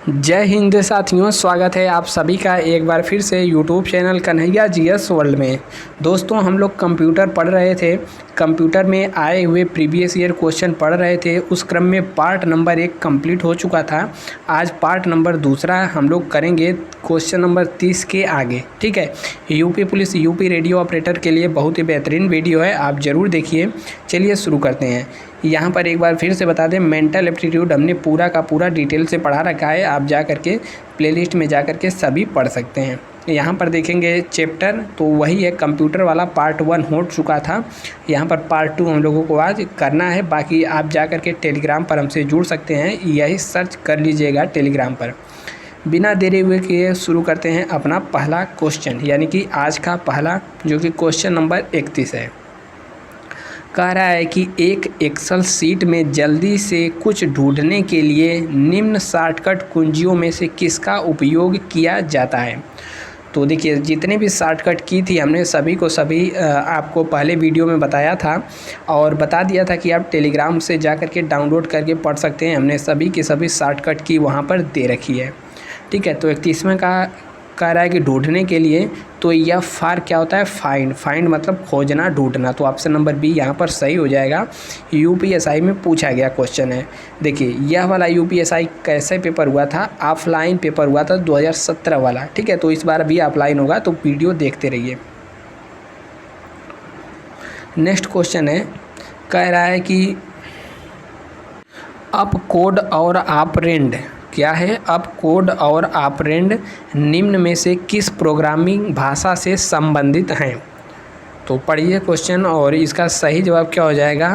जय हिंद साथियों, स्वागत है आप सभी का एक बार फिर से YouTube channel Kanhaiya GS world में। दोस्तों, हम लोग कंप्यूटर पढ़ रहे थे। कंप्यूटर में आए हुए प्रीवियस ईयर क्वेश्चन पढ़ रहे थे। उस क्रम में पार्ट नंबर 1 कंप्लीट हो चुका था। आज पार्ट नंबर 2 हम लोग करेंगे, क्वेश्चन नंबर 30 के आगे। ठीक है, UP police UP radio operator के लिए बहुत ही बेहतरीन वीडियो है, आप ज़रूर देखिए। चलिए शुरू करते हैं। यहाँ पर एक बार फिर से बता दें, मेंटल एप्टीट्यूड हमने पूरा का पूरा डिटेल से पढ़ा रखा है। आप जा कर के प्लेलिस्ट में जा कर के सभी पढ़ सकते हैं। यहाँ पर देखेंगे चैप्टर तो वही है, कंप्यूटर वाला पार्ट 1 हो चुका था। यहाँ पर पार्ट 2 हम लोगों को आज करना है। बाकी आप जा कर के टेलीग्राम पर हमसे जुड़ सकते हैं, यही सर्च कर लीजिएगा टेलीग्राम पर। बिना देरी हुए किए शुरू करते हैं अपना पहला क्वेश्चन, यानी कि आज का पहला, जो कि क्वेश्चन नंबर 31 है। कह रहा है कि एक एक्सेल सीट में जल्दी से कुछ ढूंढने के लिए निम्न शॉर्टकट कुंजियों में से किसका उपयोग किया जाता है। तो देखिए, जितने भी शॉर्टकट की थी हमने सभी को सभी आपको पहले वीडियो में बताया था और बता दिया था कि आप टेलीग्राम से जा कर के डाउनलोड करके पढ़ सकते हैं। हमने सभी की सभी शॉर्टकट की वहाँ पर दे रखी है। ठीक है, तो 31वें का कह रहा है कि ढूंढने के लिए, तो यह फार क्या होता है, फाइंड। फाइंड मतलब खोजना, ढूंढना। तो ऑप्शन नंबर बी यहाँ पर सही हो जाएगा। यूपीएसआई में पूछा गया क्वेश्चन है। देखिए, यह वाला यूपीएसआई कैसे पेपर हुआ था, ऑफलाइन पेपर हुआ था 2017 वाला। ठीक है, तो इस बार भी ऑफलाइन होगा, तो वीडियो देखते रहिए। नेक्स्ट क्वेश्चन है, कह रहा है कि अप कोड और ऑपरेंड क्या है। अप कोड और ऑपरेंड निम्न में से किस प्रोग्रामिंग भाषा से संबंधित हैं। तो पढ़िए क्वेश्चन और इसका सही जवाब क्या हो जाएगा।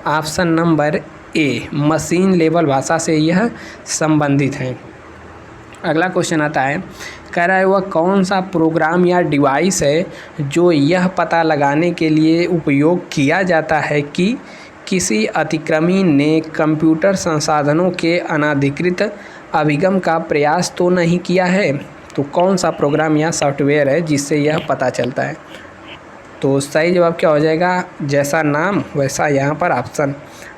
Option number A, machine level भाषा से यह संबंधित है। अगला क्वेश्चन आता है, कह रहा है वह कौन सा प्रोग्राम या डिवाइस है जो यह पता लगाने के लिए उपयोग किया जाता है कि किसी अतिक्रमी ने कंप्यूटर संसाधनों के अनधिकृत अभिगम का प्रयास तो नहीं किया है। तो कौन सा प्रोग्राम या सॉफ्टवेयर है जिससे यह पता चलता है। तो सही जवाब क्या हो जाएगा, जैसा नाम वैसा यहाँ पर ऑप्शन,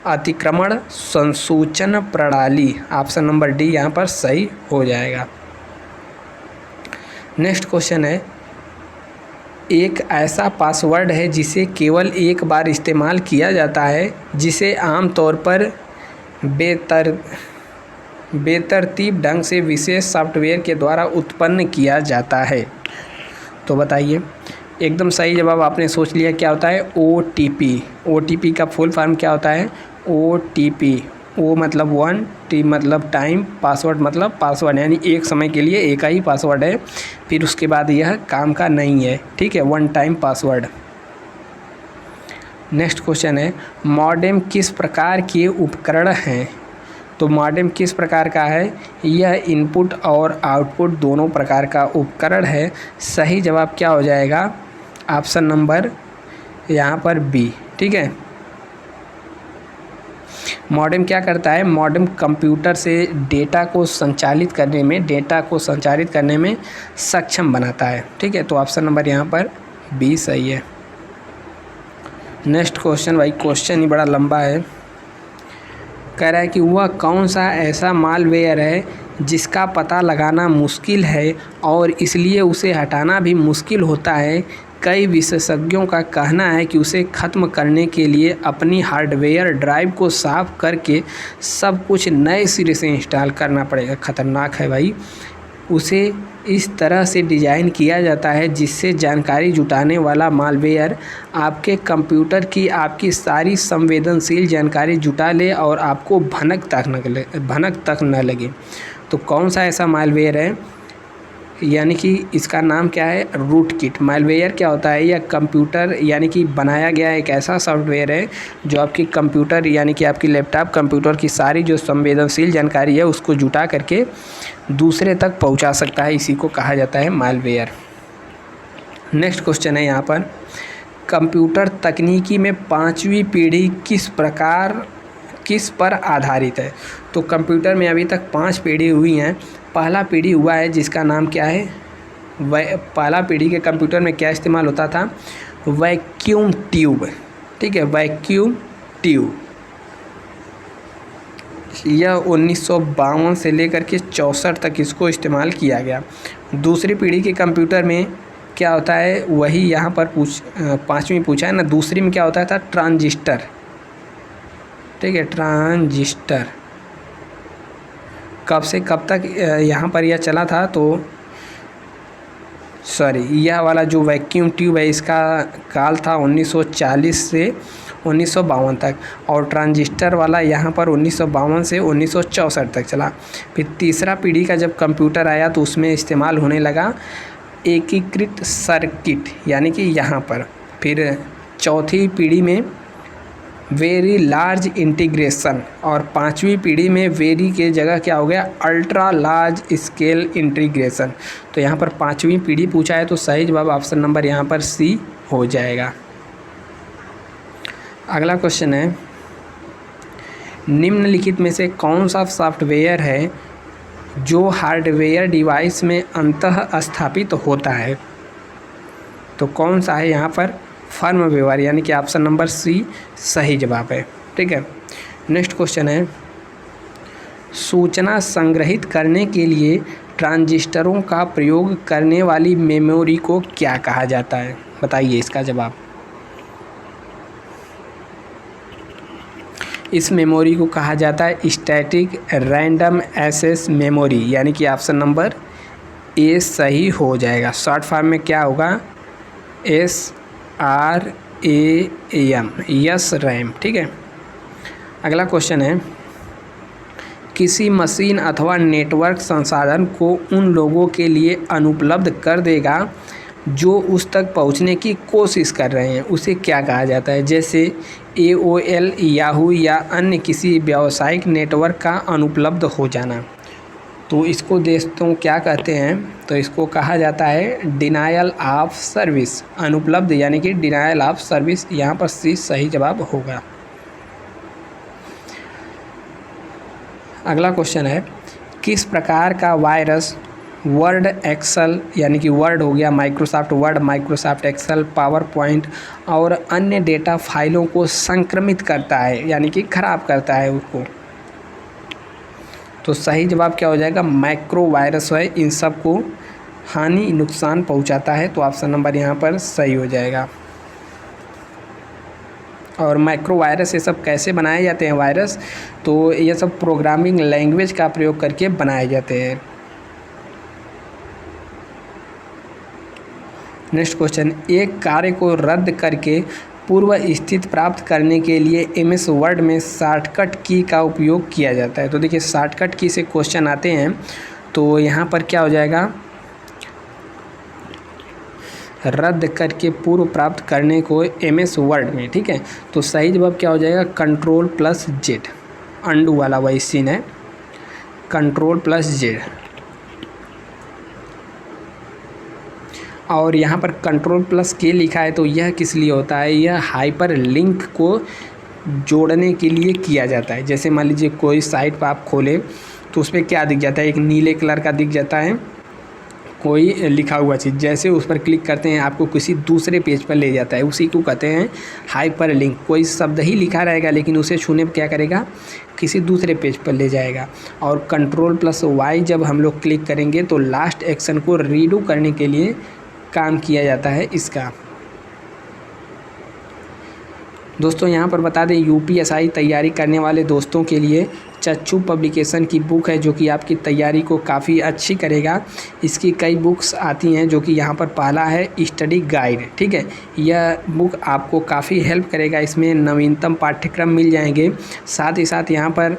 अतिक्रमण संसूचन प्रणाली। ऑप्शन नंबर डी यहाँ पर सही हो जाएगा। नेक्स्ट क्वेश्चन है, एक ऐसा पासवर्ड है जिसे केवल एक बार इस्तेमाल किया जाता है, जिसे आमतौर पर बेतरतीब ढंग से विशेष सॉफ्टवेयर के द्वारा उत्पन्न किया जाता है। तो बताइए, एकदम सही जवाब आपने सोच लिया। क्या होता है, OTP। OTP का फुल फॉर्म क्या होता है, OTP। O मतलब 1, T मतलब टाइम, पासवर्ड मतलब पासवर्ड, यानी एक समय के लिए एक ही पासवर्ड है, फिर उसके बाद यह काम का नहीं है। ठीक है, 1 टाइम पासवर्ड। नेक्स्ट क्वेश्चन है, मॉडेम किस प्रकार के उपकरण हैं। तो मॉडेम किस प्रकार का है, यह इनपुट और आउटपुट दोनों प्रकार का उपकरण है। सही जवाब क्या हो जाएगा, ऑप्शन नंबर यहाँ पर बी। ठीक है, मॉडेम क्या करता है, मॉडेम कंप्यूटर से डेटा को संचालित करने में सक्षम बनाता है। ठीक है, तो ऑप्शन नंबर यहाँ पर बी सही है। नेक्स्ट क्वेश्चन, भाई क्वेश्चन ही बड़ा लंबा है। कह रहा है कि वह कौन सा ऐसा मालवेयर है जिसका पता लगाना मुश्किल है और इसलिए उसे हटाना भी मुश्किल होता है। कई विशेषज्ञों का कहना है कि उसे ख़त्म करने के लिए अपनी हार्डवेयर ड्राइव को साफ करके सब कुछ नए सिरे से इंस्टॉल करना पड़ेगा। ख़तरनाक है भाई। उसे इस तरह से डिज़ाइन किया जाता है जिससे जानकारी जुटाने वाला मालवेयर आपके कंप्यूटर की आपकी सारी संवेदनशील जानकारी जुटा ले और आपको भनक तक न लगे। तो कौन सा ऐसा मालवेयर है, यानी कि इसका नाम क्या है, रूटकिट। मालवेयर क्या होता है, यह कंप्यूटर यानी कि बनाया गया एक ऐसा सॉफ्टवेयर है जो आपकी कंप्यूटर यानी कि आपकी लैपटॉप कंप्यूटर की सारी जो संवेदनशील जानकारी है उसको जुटा करके दूसरे तक पहुंचा सकता है। इसी को कहा जाता है मालवेयर। नेक्स्ट क्वेश्चन है यहाँ पर, कंप्यूटर तकनीकी में 5वीं पीढ़ी किस पर आधारित है। तो कंप्यूटर में अभी तक 5 पीढ़ी हुई हैं। पहला पीढ़ी हुआ है जिसका नाम क्या है, पहला पीढ़ी के कंप्यूटर में क्या इस्तेमाल होता था, वैक्यूम ट्यूब। ठीक है, वैक्यूम ट्यूब। यह 1952 से लेकर के 64 तक इसको इस्तेमाल किया गया। दूसरी पीढ़ी के कंप्यूटर में क्या होता है, वही यहाँ पर पाँचवीं पूछा है ना। दूसरी में क्या होता था, ट्रांजिस्टर, ठीक है, ट्रांजिस्टर कब से कब तक यहाँ पर यह चला था, तो सॉरी, यह वाला जो वैक्यूम ट्यूब है इसका काल था 1940 से 1952 तक, और ट्रांजिस्टर वाला यहाँ पर 1952 से 1964 तक चला। फिर तीसरा पीढ़ी का जब कंप्यूटर आया तो उसमें इस्तेमाल होने लगा एकीकृत सर्किट, यानी कि यहाँ पर। फिर चौथी पीढ़ी में वेरी लार्ज इंटीग्रेशन, और पांचवी पीढ़ी में वेरी के जगह क्या हो गया, अल्ट्रा लार्ज स्केल इंटीग्रेशन। तो यहाँ पर पांचवी पीढ़ी पूछा है तो सही जवाब ऑप्शन नंबर यहाँ पर सी हो जाएगा। अगला क्वेश्चन है, निम्नलिखित में से कौन सा सॉफ्टवेयर है जो हार्डवेयर डिवाइस में अंतः स्थापित होता है। तो कौन सा है यहाँ पर, फर्मवेयर, यानी कि ऑप्शन नंबर सी सही जवाब है। ठीक है, नेक्स्ट क्वेश्चन है, सूचना संग्रहित करने के लिए ट्रांजिस्टरों का प्रयोग करने वाली मेमोरी को क्या कहा जाता है, बताइए इसका जवाब। इस मेमोरी को कहा जाता है स्टैटिक रैंडम एक्सेस मेमोरी, यानी कि ऑप्शन नंबर ए सही हो जाएगा। शॉर्ट फॉर्म में क्या होगा, SRAM, यस रैम। ठीक है, अगला क्वेश्चन है, किसी मशीन अथवा नेटवर्क संसाधन को उन लोगों के लिए अनुपलब्ध कर देगा जो उस तक पहुंचने की कोशिश कर रहे हैं, उसे क्या कहा जाता है। जैसे AOL, याहू या अन्य किसी व्यावसायिक नेटवर्क का अनुपलब्ध हो जाना, तो इसको दोस्तों क्या कहते हैं, तो इसको कहा जाता है डिनायल ऑफ सर्विस, अनुपलब्ध यानी कि डिनायल ऑफ सर्विस। यहाँ पर सी सही जवाब होगा। अगला क्वेश्चन है, किस प्रकार का वायरस वर्ड एक्सेल, यानी कि वर्ड हो गया Microsoft word, Microsoft Excel, PowerPoint और अन्य डेटा फाइलों को संक्रमित करता है, यानी कि खराब करता है उसको। तो सही जवाब क्या हो जाएगा, माइक्रो वायरस है, इन सब को हानि नुकसान पहुंचाता है। तो ऑप्शन नंबर यहाँ पर सही हो जाएगा। और माइक्रो वायरस ये सब कैसे बनाए जाते हैं वायरस, तो ये सब प्रोग्रामिंग लैंग्वेज का प्रयोग करके बनाए जाते हैं। नेक्स्ट क्वेश्चन, एक कार्य को रद्द करके पूर्व स्थिति प्राप्त करने के लिए MS वर्ड में शॉर्टकट की का उपयोग किया जाता है। तो देखिए शॉर्टकट की से क्वेश्चन आते हैं, तो यहाँ पर क्या हो जाएगा, रद्द करके पूर्व प्राप्त करने को MS वर्ड में। ठीक है, तो सही जवाब क्या हो जाएगा, Ctrl+Z, अंडू वाला वही सीन है, Ctrl+Z। और यहाँ पर Ctrl+K लिखा है, तो यह किस लिए होता है, यह हाइपर लिंक को जोड़ने के लिए किया जाता है। जैसे मान लीजिए कोई साइट पर आप खोलें तो उस पर क्या दिख जाता है, एक नीले कलर का दिख जाता है कोई लिखा हुआ चीज़, जैसे उस पर क्लिक करते हैं आपको किसी दूसरे पेज पर ले जाता है, उसी को कहते हैं हाइपर लिंक। कोई शब्द ही लिखा रहेगा लेकिन उसे छूने पर क्या करेगा, किसी दूसरे पेज पर ले जाएगा। और Ctrl+Y जब हम लोग क्लिक करेंगे तो लास्ट एक्शन को रीडू करने के लिए काम किया जाता है इसका। दोस्तों यहाँ पर बता दें, UPSI तैयारी करने वाले दोस्तों के लिए चच्चू पब्लिकेशन की बुक है जो कि आपकी तैयारी को काफ़ी अच्छी करेगा। इसकी कई बुक्स आती हैं, जो कि यहाँ पर पहला है स्टडी गाइड। ठीक है, यह बुक आपको काफ़ी हेल्प करेगा, इसमें नवीनतम पाठ्यक्रम मिल जाएंगे, साथ ही साथ यहाँ पर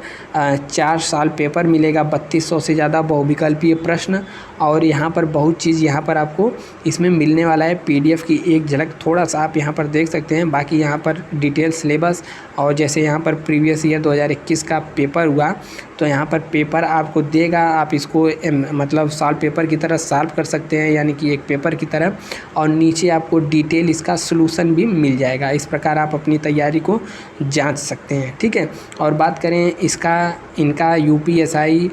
4 साल पेपर मिलेगा, 3200 से ज़्यादा बहुविकल्पीय प्रश्न, और यहाँ पर बहुत चीज़ यहाँ पर आपको इसमें मिलने वाला है। PDF की एक झलक थोड़ा सा आप यहाँ पर देख सकते हैं, बाकी यहाँ पर डिटेल सिलेबस और जैसे यहाँ पर प्रीवियस ईयर 2021 का पेपर हुआ तो यहाँ पर पेपर आपको देगा, आप इसको मतलब सॉल्व पेपर की तरह सॉल्व कर सकते हैं, यानी कि एक पेपर की तरह, और नीचे आपको डिटेल इसका सलूशन भी मिल जाएगा। इस प्रकार आप अपनी तैयारी को जांच सकते हैं। ठीक है, और बात करें इनका UPSI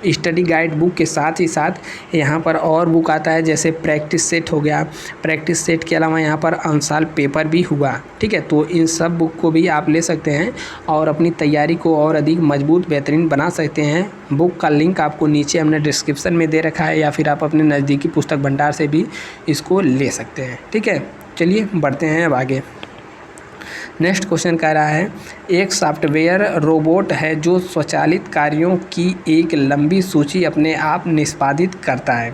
स्टडी गाइड बुक के साथ ही साथ यहाँ पर और बुक आता है, जैसे प्रैक्टिस सेट हो गया। प्रैक्टिस सेट के अलावा यहाँ पर अंशाल पेपर भी हुआ, ठीक है। तो इन सब बुक को भी आप ले सकते हैं और अपनी तैयारी को और अधिक मजबूत बेहतरीन बना सकते हैं। बुक का लिंक आपको नीचे हमने डिस्क्रिप्शन में दे रखा है, या फिर आप अपने नज़दीकी पुस्तक भंडार से भी इसको ले सकते हैं, ठीक है। चलिए बढ़ते हैं अब आगे। नेक्स्ट क्वेश्चन कह रहा है, एक सॉफ्टवेयर रोबोट है जो स्वचालित कार्यों की एक लंबी सूची अपने आप निष्पादित करता है।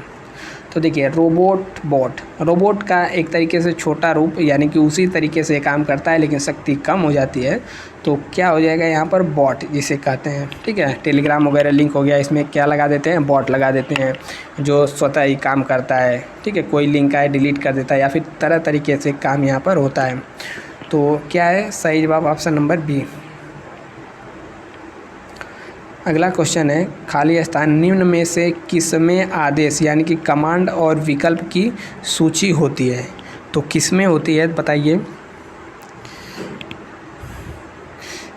तो देखिए रोबोट का एक तरीके से छोटा रूप, यानी कि उसी तरीके से काम करता है लेकिन शक्ति कम हो जाती है। तो क्या हो जाएगा यहाँ पर, बॉट जिसे कहते हैं, ठीक है। टेलीग्राम वगैरह लिंक हो गया, इसमें क्या लगा देते हैं, बॉट लगा देते हैं जो स्वतः ही काम करता है, ठीक है। कोई लिंक आए डिलीट कर देता है, या फिर तरह तरीके से काम यहाँ पर होता है। तो क्या है सही जवाब, ऑप्शन नंबर बी। अगला क्वेश्चन है, खाली स्थान, निम्न में से किसमें आदेश यानी कि कमांड और विकल्प की सूची होती है। तो किसमें होती है बताइए।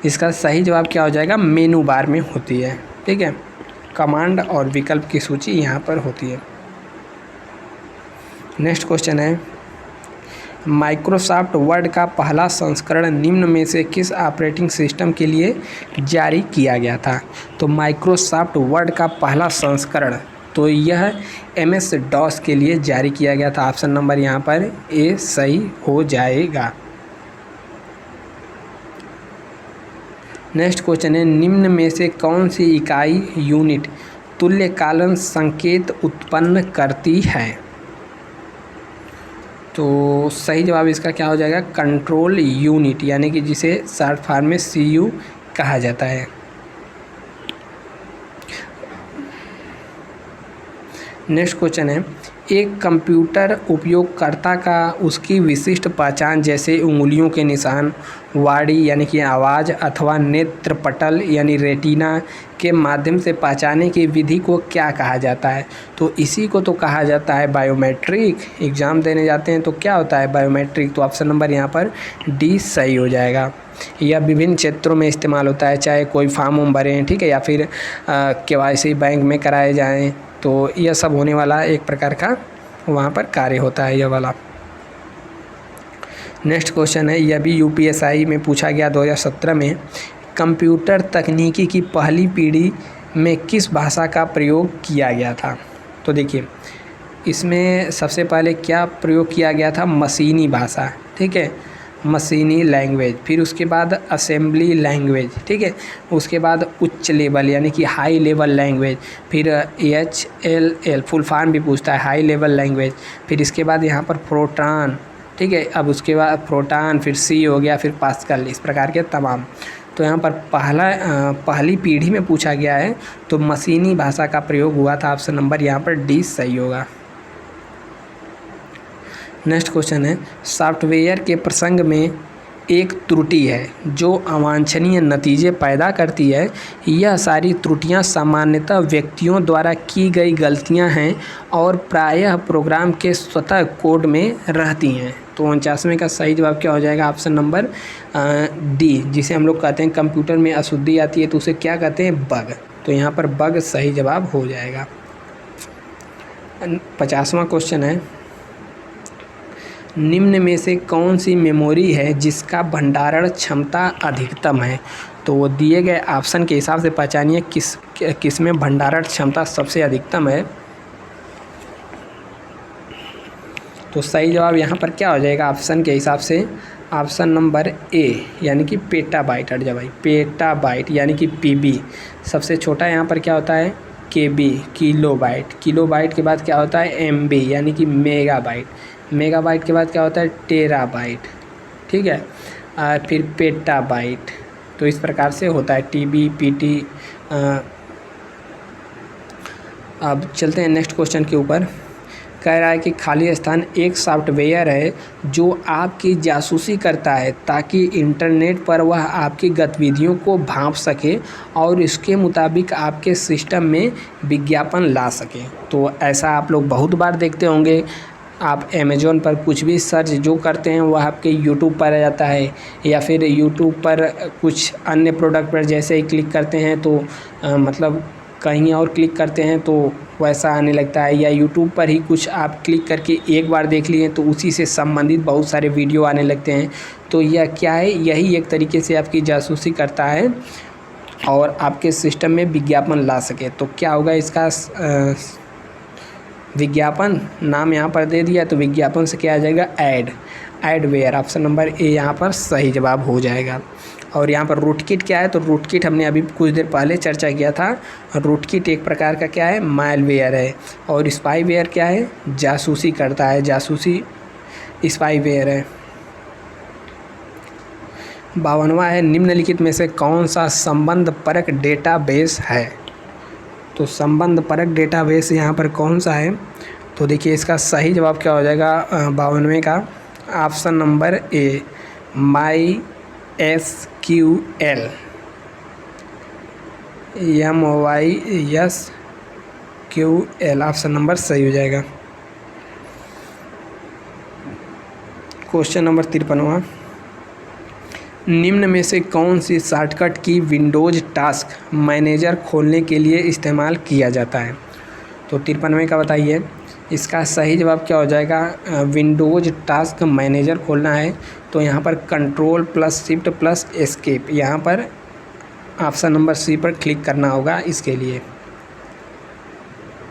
इसका सही जवाब क्या हो जाएगा, मेनू बार में होती है, ठीक है। कमांड और विकल्प की सूची यहाँ पर होती है। नेक्स्ट क्वेश्चन है, माइक्रोसॉफ्ट वर्ड का पहला संस्करण निम्न में से किस ऑपरेटिंग सिस्टम के लिए जारी किया गया था। तो माइक्रोसॉफ्ट वर्ड का पहला संस्करण, तो यह MS DOS के लिए जारी किया गया था। ऑप्शन नंबर यहाँ पर ए सही हो जाएगा। नेक्स्ट क्वेश्चन है, निम्न में से कौन सी इकाई यूनिट तुल्यकालन संकेत उत्पन्न करती है। तो सही जवाब इसका क्या हो जाएगा, कंट्रोल यूनिट, यानी कि जिसे शॉर्ट फॉर्म में CU कहा जाता है। नेक्स्ट क्वेश्चन है, एक कंप्यूटर उपयोगकर्ता का उसकी विशिष्ट पहचान जैसे उंगलियों के निशान, वाणी यानी कि आवाज़, अथवा नेत्रपटल यानी रेटिना के माध्यम से पहचाने की विधि को क्या कहा जाता है। तो इसी को तो कहा जाता है बायोमेट्रिक। एग्ज़ाम देने जाते हैं तो क्या होता है, बायोमेट्रिक। तो ऑप्शन नंबर यहाँ पर डी सही हो जाएगा। यह विभिन्न क्षेत्रों में इस्तेमाल होता है, चाहे कोई फॉर्म उम भरें, ठीक है, या फिर KYC बैंक में कराए जाएँ, तो यह सब होने वाला एक प्रकार का वहाँ पर कार्य होता है, यह वाला। नेक्स्ट क्वेश्चन है, यह भी UPSI में पूछा गया 2017 में, कंप्यूटर तकनीकी की पहली पीढ़ी में किस भाषा का प्रयोग किया गया था। तो देखिए इसमें सबसे पहले क्या प्रयोग किया गया था, मशीनी भाषा, ठीक है, मशीनी लैंग्वेज। फिर उसके बाद असेंबली लैंग्वेज, ठीक है। उसके बाद उच्च लेवल यानी कि हाई लेवल लैंग्वेज। फिर HLL फुल फॉर्म भी पूछता है, हाई लेवल लैंग्वेज। फिर इसके बाद यहाँ पर प्रोटॉन, ठीक है। अब उसके बाद प्रोटॉन, फिर C हो गया, फिर पास्कल, इस प्रकार के तमाम। तो यहाँ पर पहली पीढ़ी में पूछा गया है, तो मशीनी भाषा का प्रयोग हुआ था। ऑप्शन नंबर यहाँ पर डी सही होगा। नेक्स्ट क्वेश्चन है, सॉफ्टवेयर के प्रसंग में एक त्रुटि है जो अवांछनीय नतीजे पैदा करती है। यह सारी त्रुटियां सामान्यतः व्यक्तियों द्वारा की गई गलतियां हैं और प्रायः प्रोग्राम के स्वतः कोड में रहती हैं। तो 49वें का सही जवाब क्या हो जाएगा, ऑप्शन नंबर डी, जिसे हम लोग कहते हैं कंप्यूटर में अशुद्धि आती है तो उसे क्या कहते हैं, बग। तो यहाँ पर बग सही जवाब हो जाएगा। 50वां क्वेश्चन है, निम्न में से कौन सी मेमोरी है जिसका भंडारण क्षमता अधिकतम है। तो वो दिए गए ऑप्शन के हिसाब से पहचानिए किस में भंडारण क्षमता सबसे अधिकतम है। तो सही जवाब यहाँ पर क्या हो जाएगा ऑप्शन के हिसाब से, ऑप्शन नंबर ए, यानी कि पेटाबाइट। हट जा भाई, पेटाबाइट यानी कि PB। सबसे छोटा यहाँ पर क्या होता है, KB, किलोबाइट। किलोबाइट के बाद क्या होता है, MB यानी कि मेगाबाइट। मेगाबाइट के बाद क्या होता है, टेराबाइट, ठीक है। फिर पेटाबाइट। तो इस प्रकार से होता है TB, PT। अब चलते हैं नेक्स्ट क्वेश्चन के ऊपर। कह रहा है कि खाली स्थान एक सॉफ्टवेयर है जो आपकी जासूसी करता है ताकि इंटरनेट पर वह आपकी गतिविधियों को भांप सके और इसके मुताबिक आपके सिस्टम में विज्ञापन ला सके। तो ऐसा आप लोग बहुत बार देखते होंगे। आप अमेज़ॉन पर कुछ भी सर्च जो करते हैं वह आपके यूट्यूब पर आ जाता है, या फिर यूट्यूब पर कुछ अन्य प्रोडक्ट पर जैसे ही क्लिक करते हैं तो मतलब कहीं और क्लिक करते हैं तो वैसा आने लगता है, या यूट्यूब पर ही कुछ आप क्लिक करके एक बार देख लिए तो उसी से संबंधित बहुत सारे वीडियो आने लगते हैं। तो यह क्या है, यही एक तरीके से आपकी जासूसी करता है और आपके सिस्टम में विज्ञापन ला सके। तो क्या होगा इसका विज्ञापन नाम यहाँ पर दे दिया, तो विज्ञापन से क्या आ जाएगा, एडवेयर। ऑप्शन नंबर ए यहाँ पर सही जवाब हो जाएगा। और यहाँ पर रूटकिट क्या है, तो रूटकिट हमने अभी कुछ देर पहले चर्चा किया था। रूटकिट एक प्रकार का क्या है, मालवेयर है। और स्पाईवेयर क्या है, जासूसी करता है, जासूसी स्पाईवेयर है। 52वां है, निम्नलिखित में से कौन सा संबंध परक डेटाबेस है। तो संबंध परक डेटाबेस यहाँ पर कौन सा है, तो देखिए इसका सही जवाब क्या हो जाएगा 52वें का, option number A MySQL, MySQL option number सही हो जाएगा। क्वेश्चन नंबर 53वां, निम्न में से कौन सी शॉर्टकट की विंडोज टास्क मैनेजर खोलने के लिए इस्तेमाल किया जाता है। तो 53वें का बताइए, इसका सही जवाब क्या हो जाएगा, विंडोज टास्क मैनेजर खोलना है तो यहाँ पर Ctrl+Shift+Escape, यहाँ पर ऑप्शन नंबर सी पर क्लिक करना होगा इसके लिए।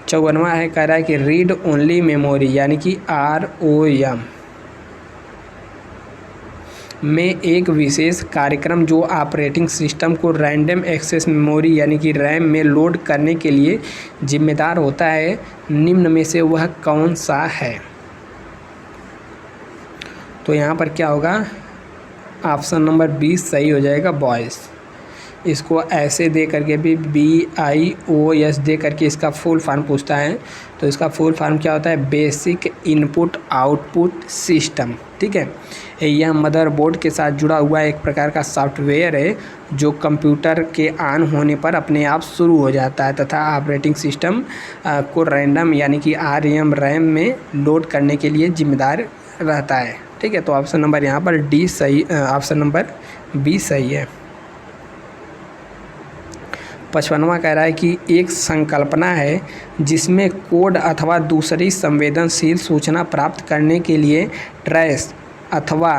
54वां है, कह रहा है कि रीड ओनली मेमोरी यानी कि ROM में एक विशेष कार्यक्रम जो ऑपरेटिंग सिस्टम को रैंडम एक्सेस मेमोरी यानी कि रैम में लोड करने के लिए जिम्मेदार होता है, निम्न में से वह कौन सा है। तो यहाँ पर क्या होगा, ऑप्शन नंबर 20 सही हो जाएगा, बॉयस। इसको ऐसे दे करके भी BIOS दे करके इसका फुल फॉर्म पूछता है। तो इसका फुल फॉर्म क्या होता है, बेसिक इनपुट आउटपुट सिस्टम। ठीक है, यह मदरबोर्ड के साथ जुड़ा हुआ एक प्रकार का सॉफ्टवेयर है जो कंप्यूटर के ऑन होने पर अपने आप शुरू हो जाता है तथा ऑपरेटिंग सिस्टम को रैंडम यानी कि ROM रैम में लोड करने के लिए जिम्मेदार रहता है। ठीक है, तो ऑप्शन नंबर यहाँ पर डी सही, ऑप्शन नंबर बी सही है। 55वां कह रहा है कि एक संकल्पना है जिसमें कोड अथवा दूसरी संवेदनशील सूचना प्राप्त करने के लिए ट्रैश अथवा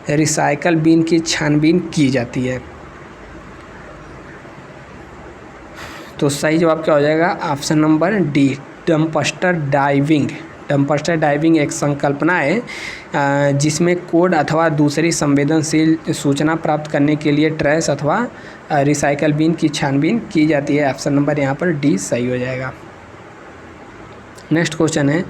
रिसाइकल बिन की छानबीन की जाती है। तो सही जवाब क्या हो जाएगा, option number D dumpster diving. Dumpster diving एक संकल्पना है जिसमें कोड अथवा दूसरी संवेदनशील सूचना प्राप्त करने के लिए ट्रैश अथवा रिसाइकल बिन की छानबीन की जाती है। ऑप्शन नंबर यहाँ पर डी सही हो जाएगा। नेक्स्ट क्वेश्चन है,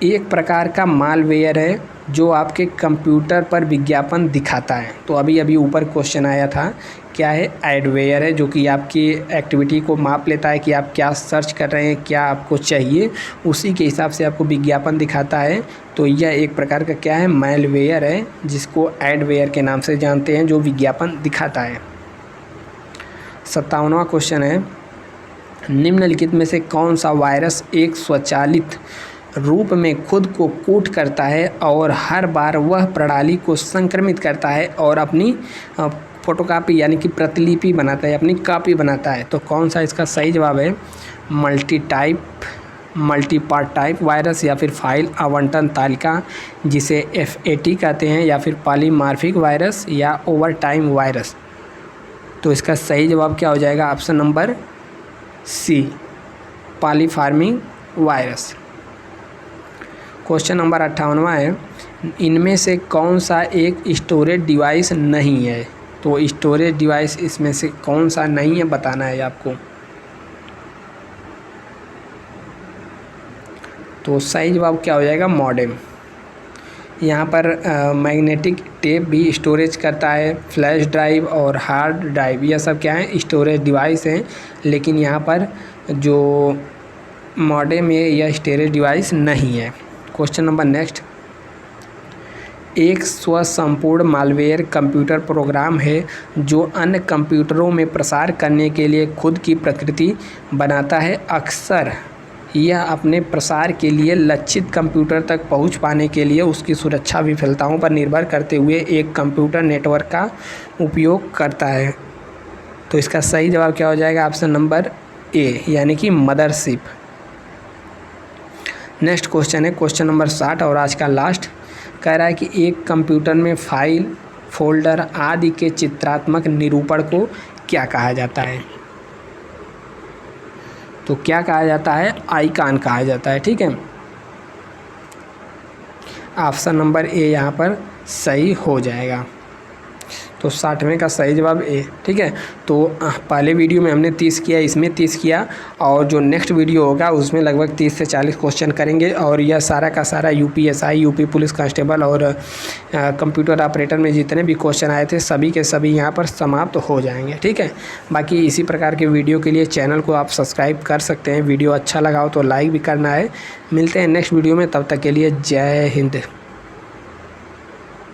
एक प्रकार का मालवेयर है जो आपके कंप्यूटर पर विज्ञापन दिखाता है। तो अभी ऊपर क्वेश्चन आया था, क्या है, एडवेयर है जो कि आपकी एक्टिविटी को माप लेता है कि आप क्या सर्च कर रहे हैं, क्या आपको चाहिए, उसी के हिसाब से आपको विज्ञापन दिखाता है। तो यह एक प्रकार का क्या है, मालवेयर है जिसको एडवेयर के नाम से जानते हैं, जो विज्ञापन दिखाता है। 57वां क्वेश्चन है, निम्नलिखित में से कौन सा वायरस एक स्वचालित रूप में खुद को कूट करता है और हर बार वह प्रणाली को संक्रमित करता है और अपनी फोटोकॉपी यानी कि प्रतिलिपि बनाता है, अपनी कॉपी बनाता है। तो कौन सा इसका सही जवाब है, मल्टीपार्ट टाइप वायरस या फिर फाइल आवंटन तालिका जिसे FAT कहते हैं, या फिर पॉलीमॉर्फिक वायरस या ओवर टाइम वायरस। तो इसका सही जवाब क्या हो जाएगा, option number C polymorphic virus. Question number 58वां है, इनमें से कौन सा एक स्टोरेज डिवाइस नहीं है। तो स्टोरेज डिवाइस इसमें से कौन सा नहीं है बताना है आपको। तो सही जवाब क्या हो जाएगा, मॉडेम। यहाँ पर मैग्नेटिक टेप भी स्टोरेज करता है, फ्लैश ड्राइव और हार्ड ड्राइव, यह सब क्या है, स्टोरेज डिवाइस हैं। लेकिन यहाँ पर जो मॉडेम है यह स्टोरेज डिवाइस नहीं है। क्वेश्चन नंबर नेक्स्ट, एक स्वसंपूर्ण मालवेयर कंप्यूटर प्रोग्राम है जो अन्य कंप्यूटरों में प्रसार करने के लिए खुद की प्रकृति बनाता है। अक्सर यह अपने प्रसार के लिए लक्षित कंप्यूटर तक पहुंच पाने के लिए उसकी सुरक्षा विफलताओं पर निर्भर करते हुए एक कंप्यूटर नेटवर्क का उपयोग करता है। तो इसका सही जवाब क्या हो जाएगा, ऑप्शन नंबर ए यानी कि मदरशिप। नेक्स्ट क्वेश्चन है क्वेश्चन नंबर 60 और आज का लास्ट। कह रहा है कि एक कंप्यूटर में फाइल, फोल्डर आदि के चित्रात्मक निरूपण को क्या कहा जाता है? तो क्या कहा जाता है? आइकॉन कहा जाता है। ठीक है, ऑप्शन नंबर ए यहाँ पर सही हो जाएगा। तो 60वें का सही जवाब ए। ठीक है, तो पहले वीडियो में हमने 30 किया, इसमें 30 किया, और जो नेक्स्ट वीडियो होगा उसमें लगभग 30 से 40 क्वेश्चन करेंगे, और यह सारा का सारा यूपीएसआई, यूपी पुलिस कांस्टेबल और कंप्यूटर ऑपरेटर में जितने भी क्वेश्चन आए थे सभी के सभी यहाँ पर समाप्त हो जाएंगे। ठीक है, बाकी इसी प्रकार के वीडियो के लिए चैनल को आप सब्सक्राइब कर सकते हैं। वीडियो अच्छा लगा हो तो लाइक भी करना है। मिलते हैं नेक्स्ट वीडियो में, तब तक के लिए जय हिंद।